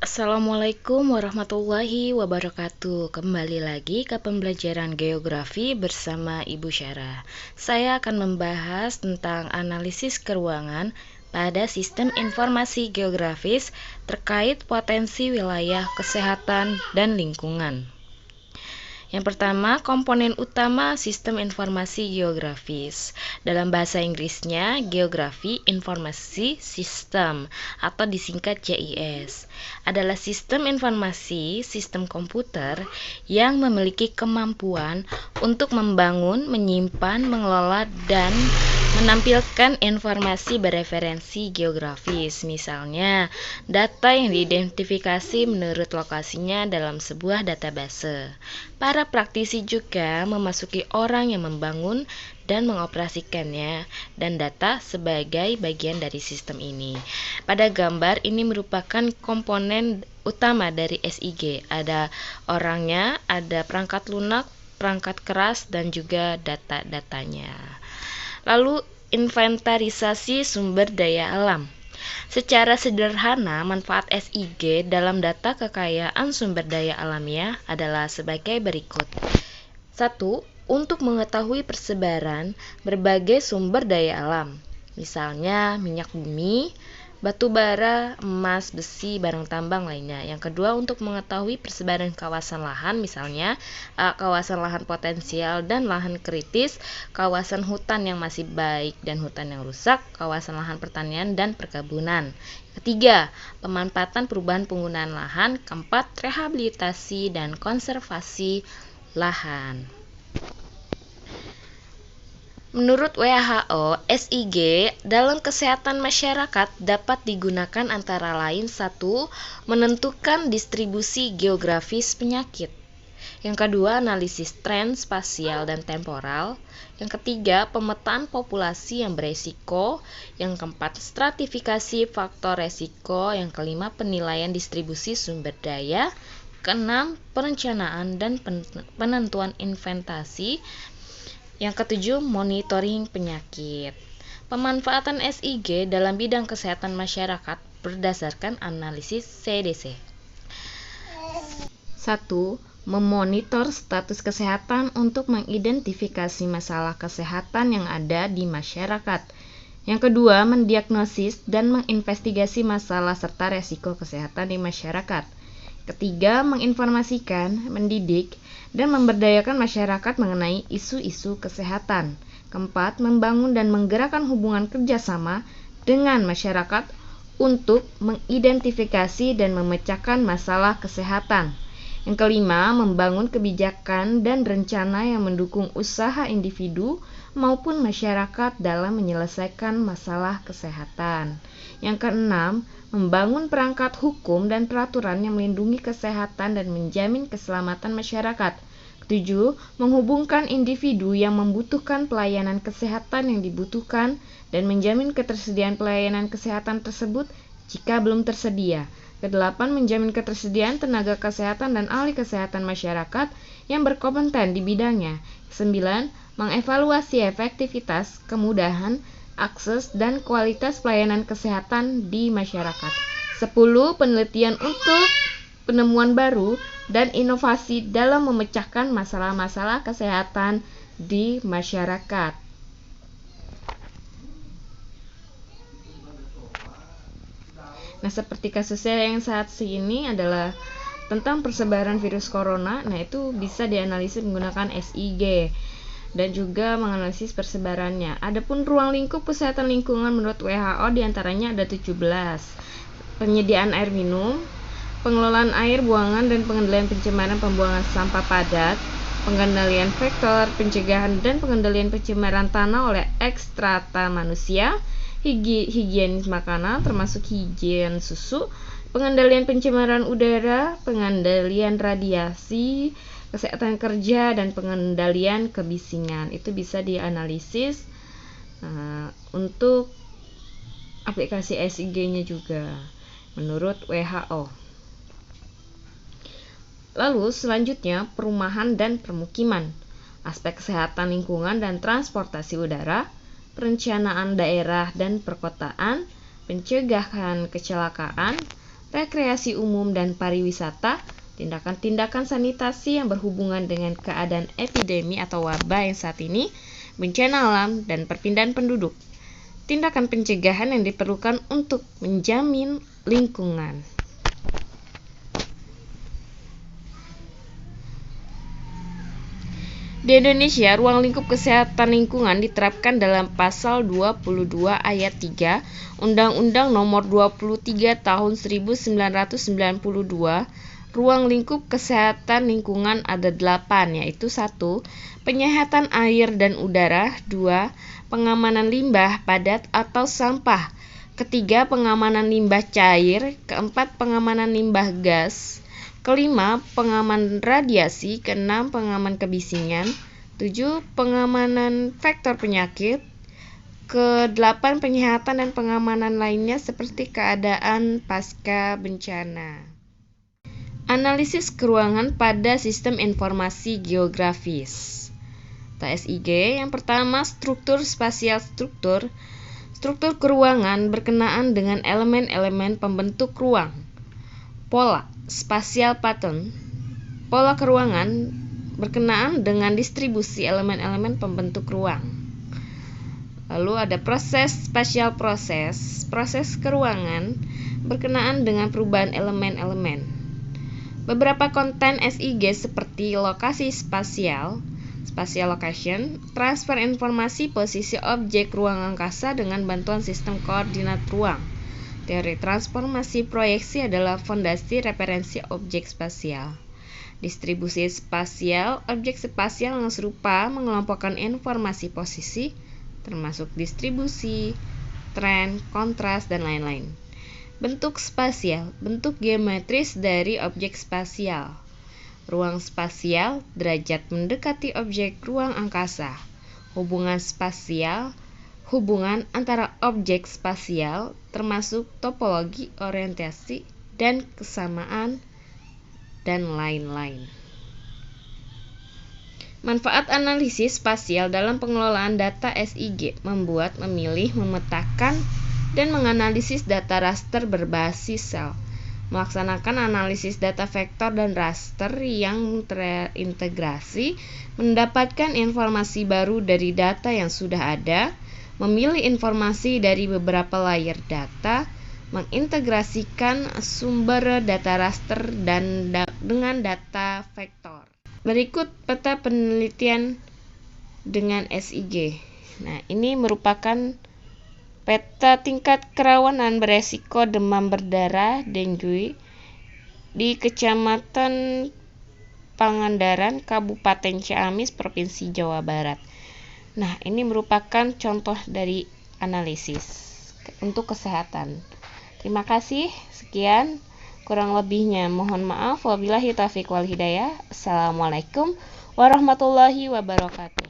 Assalamualaikum warahmatullahi wabarakatuh. Kembali lagi ke pembelajaran geografi bersama Ibu Syarah. Saya akan membahas tentang analisis keuangan pada sistem informasi geografis terkait potensi wilayah, kesehatan, dan lingkungan. Yang pertama, komponen utama sistem informasi geografis. Dalam bahasa Inggrisnya, Geography Informasi System atau disingkat GIS, adalah sistem informasi sistem komputer yang memiliki kemampuan untuk membangun, menyimpan, mengelola, dan menampilkan informasi bereferensi geografis. Misalnya, data yang diidentifikasi menurut lokasinya dalam sebuah database. Para praktisi juga memasuki orang yang membangun dan mengoperasikannya, dan data sebagai bagian dari sistem ini. Pada gambar ini merupakan komponen utama dari SIG. Ada orangnya, ada perangkat lunak, perangkat keras, dan juga data-datanya. Lalu, inventarisasi sumber daya alam. Secara sederhana, manfaat SIG dalam data kekayaan sumber daya alamnya adalah sebagai berikut. 1. Untuk mengetahui persebaran berbagai sumber daya alam, misalnya minyak bumi, batu bara, emas, besi, barang tambang lainnya. Yang kedua, untuk mengetahui persebaran kawasan lahan, misalnya kawasan lahan potensial dan lahan kritis, kawasan hutan yang masih baik dan hutan yang rusak, kawasan lahan pertanian dan perkebunan. Ketiga, pemanfaatan perubahan penggunaan lahan. Keempat, rehabilitasi dan konservasi lahan. Menurut WHO, SIG dalam kesehatan masyarakat dapat digunakan antara lain 1. Menentukan distribusi geografis penyakit. Yang kedua, analisis tren spasial dan temporal. Yang ketiga, pemetaan populasi yang beresiko. Yang keempat, stratifikasi faktor resiko. Yang kelima, penilaian distribusi sumber daya. Keenam, perencanaan dan penentuan inventasi. Yang ketujuh, monitoring penyakit. Pemanfaatan SIG dalam bidang kesehatan masyarakat berdasarkan analisis CDC. 1. Memonitor status kesehatan untuk mengidentifikasi masalah kesehatan yang ada di masyarakat. Yang kedua, mendiagnosis dan menginvestigasi masalah serta resiko kesehatan di masyarakat. Ketiga, menginformasikan, mendidik, dan memberdayakan masyarakat mengenai isu-isu kesehatan. Keempat, membangun dan menggerakkan hubungan kerjasama dengan masyarakat untuk mengidentifikasi dan memecahkan masalah kesehatan. Yang kelima, membangun kebijakan dan rencana yang mendukung usaha individu maupun masyarakat dalam menyelesaikan masalah kesehatan. Yang keenam, membangun perangkat hukum dan peraturan yang melindungi kesehatan dan menjamin keselamatan masyarakat. Ketujuh, menghubungkan individu yang membutuhkan pelayanan kesehatan yang dibutuhkan dan menjamin ketersediaan pelayanan kesehatan tersebut jika belum tersedia. Kedelapan, menjamin ketersediaan tenaga kesehatan dan ahli kesehatan masyarakat yang berkompeten di bidangnya. 9. Mengevaluasi efektivitas, kemudahan, akses, dan kualitas pelayanan kesehatan di masyarakat. 10. Penelitian untuk penemuan baru dan inovasi dalam memecahkan masalah-masalah kesehatan di masyarakat. Nah, seperti kasusnya yang saat ini adalah tentang persebaran virus corona. Nah, itu bisa dianalisis menggunakan SIG dan juga menganalisis persebarannya. Adapun ruang lingkup kesehatan lingkungan menurut WHO diantaranya ada 17. Penyediaan air minum, pengelolaan air buangan dan pengendalian pencemaran pembuangan sampah padat, pengendalian vektor, pencegahan dan pengendalian pencemaran tanah oleh ekstrata manusia, higienis makanan termasuk higien susu, pengendalian pencemaran udara, pengendalian radiasi, kesehatan kerja, dan pengendalian kebisingan. Itu bisa dianalisis untuk aplikasi SIG-nya juga menurut WHO. Lalu selanjutnya, perumahan dan permukiman, aspek kesehatan lingkungan dan transportasi udara, perencanaan daerah dan perkotaan, pencegahan kecelakaan, rekreasi umum dan pariwisata, tindakan-tindakan sanitasi yang berhubungan dengan keadaan epidemi atau wabah yang saat ini, bencana alam, dan perpindahan penduduk. Tindakan pencegahan yang diperlukan untuk menjamin lingkungan. Di Indonesia, ruang lingkup kesehatan lingkungan diterapkan dalam Pasal 22 Ayat 3 Undang-Undang Nomor 23 Tahun 1992. Ruang lingkup kesehatan lingkungan ada 8, yaitu 1. Penyehatan air dan udara. 2. Pengamanan limbah padat atau sampah. 3. Pengamanan limbah cair. 4. Pengamanan limbah gas. 5. Pengaman radiasi. 6. Pengaman kebisingan. 7. Pengamanan vektor penyakit. 8. Penyehatan dan pengamanan lainnya seperti keadaan pasca bencana. Analisis keruangan pada sistem informasi geografis atau SIG. Yang pertama, struktur spasial. Struktur keruangan berkenaan dengan elemen-elemen pembentuk ruang. Pola spasial pattern. Pola keruangan berkenaan dengan distribusi elemen-elemen pembentuk ruang. Lalu ada proses spasial. Proses keruangan berkenaan dengan perubahan elemen-elemen. Beberapa konten SIG seperti lokasi spasial, spatial location, transfer informasi posisi objek ruang angkasa dengan bantuan sistem koordinat ruang. Teori transformasi proyeksi adalah fondasi referensi objek spasial. Distribusi spasial, objek spasial yang serupa mengelompokkan informasi posisi, termasuk distribusi, tren, kontras, dan lain-lain. Bentuk spasial, bentuk geometris dari objek spasial. Ruang spasial, derajat mendekati objek ruang angkasa. Hubungan spasial, hubungan antara objek spasial, termasuk topologi, orientasi, dan kesamaan, dan lain-lain. Manfaat analisis spasial dalam pengelolaan data SIG membuat, memilih, memetakan, dan menganalisis data raster berbasis sel, melaksanakan analisis data vektor dan raster yang terintegrasi, mendapatkan informasi baru dari data yang sudah ada, memilih informasi dari beberapa layer data, mengintegrasikan sumber data raster dan dengan data vektor. Berikut peta penelitian dengan SIG. Nah, ini merupakan peta tingkat kerawanan beresiko demam berdarah dengue di Kecamatan Pangandaran, Kabupaten Ciamis, Provinsi Jawa Barat. Nah, ini merupakan contoh dari analisis untuk kesehatan. Terima kasih, sekian. Kurang lebihnya mohon maaf. Wabillahi taufiq wal hidayah. Assalamualaikum warahmatullahi wabarakatuh.